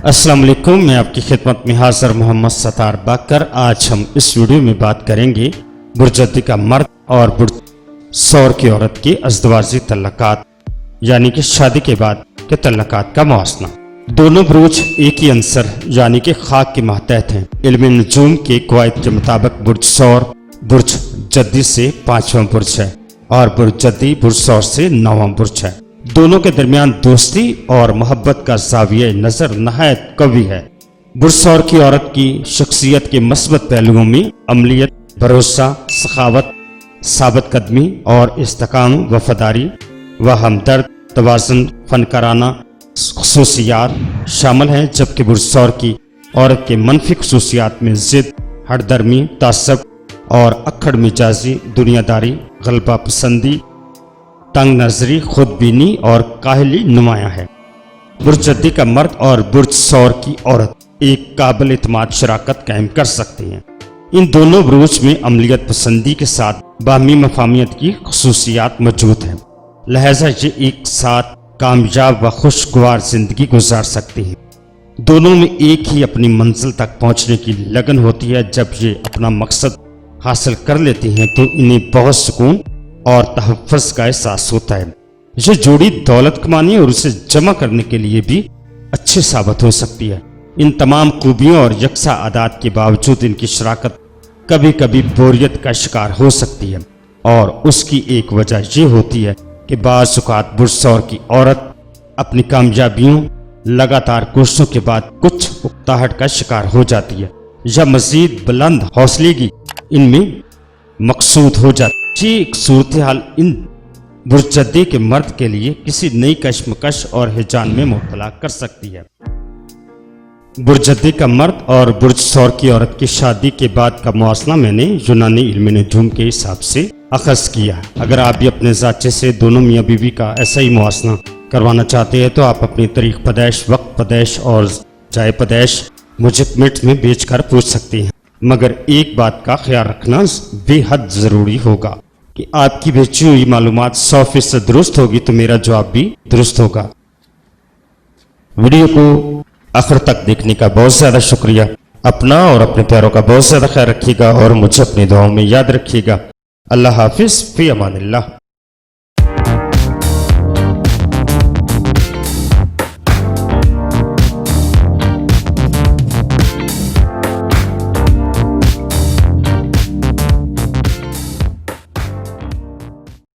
अस्सलाम वालेकुम, मैं आपकी खिदमत में हाजिर मोहम्मद सतार बाकर। आज हम इस वीडियो में बात करेंगे बुर्जदी का मर्द और बुर्जसौर की औरत की अज़दवाजी तल्लकात यानी कि शादी के बाद के तल्लकात का मुआसना। दोनों बुर्ज एक ही अंसर यानी कि खाक के मातहत हैं। इल्म नजूम के कवायद के मुताबिक बुर्जसौर बुर्ज जद्दी से 5वां बुर्ज है और बुर्ज जद्दी बुर्जसौर से 9वां बुर्ज है। दोनों के दरमियान दोस्ती और मोहब्बत का ज़ाविया नज़र नहायत कवी है। बुर्जसौर की औरत की शख्सियत के मस्बत पहलुओं में अमलियत, भरोसा, सखावत, साबित कदमी और इस्तेकाम, वफादारी व हमदर्द, तवाज़ुन, फनकाराना खसूसियात शामिल हैं, जबकि बुर्जसौर की औरत के मनफी खसूसियात में ज़िद, हरदर्मी, तासब और अक्खड़ मिजाजी, दुनियादारी, गलबा पसंदी, तंग नजरी, खुदबीनी और काहली नुमाया है। बुर्ज जद्दी का मर्द और बुर्जसौर की औरत एक काबिल इत्माद शराकत कायम कर सकते हैं। इन दोनों बुर्ज में अमलियत पसंदी के साथ बाहमी मफाहमियत की खसूसियात मौजूद हैं, लिहाजा ये एक साथ कामयाब व खुशगवार जिंदगी गुजार सकते हैं। दोनों में एक ही अपनी मंजिल तक पहुंचने की लगन होती है। जब ये अपना मकसद हासिल कर लेते हैं तो इन्हें बहुत सुकून और तहफ़्फ़ुज़ का एहसास होता है। ये जोड़ी दौलत कमाने और उसे जमा करने के लिए भी अच्छी साबित हो सकती है। इन तमाम खूबियों और यकसा आदात के बावजूद इनकी शराकत कभी कभी बोरियत का शिकार हो सकती है और उसकी एक वजह यह होती है कि बाज़ औक़ात बुर्जसौर की औरत अपनी कामयाबियों, लगातार कोशिशों के बाद कुछ उकताहट का शिकार हो जाती है या मज़ीद बुलंद हौसलेगी इनमें मकसूद हो जाती है। ये एक सूरत हाल इन बुर्ज जद्दी के मर्द के लिए किसी नई कश्मकश और हिजान में मुब्तला कर सकती है। बुर्ज जद्दी का मर्द और बुर्जसौर की औरत की शादी के बाद का मुआसना मैंने यूनानी इल्म नजूम के हिसाब से अखज़ किया। अगर आप भी अपने ज़ाचे से दोनों मियाँ बीवी का ऐसा ही मुआसना करवाना चाहते हैं तो आप अपनी तारीख पैदैश, वक्त पैदैश और जाए पैदैश मुझे कमेंट में भेजकर पूछ सकते हैं, मगर एक बात का ख्याल रखना बेहद ज़रूरी होगा कि आपकी भेजी हुई मालूमात 100% दुरुस्त होगी तो मेरा जवाब भी दुरुस्त होगा। वीडियो को आखिर तक देखने का बहुत ज़्यादा शुक्रिया। अपना और अपने प्यारों का बहुत ज़्यादा ख्याल रखिएगा और मुझे अपनी दुआओं में याद रखिएगा। अल्लाह हाफिज़, फ़ी अमानिल्लाह।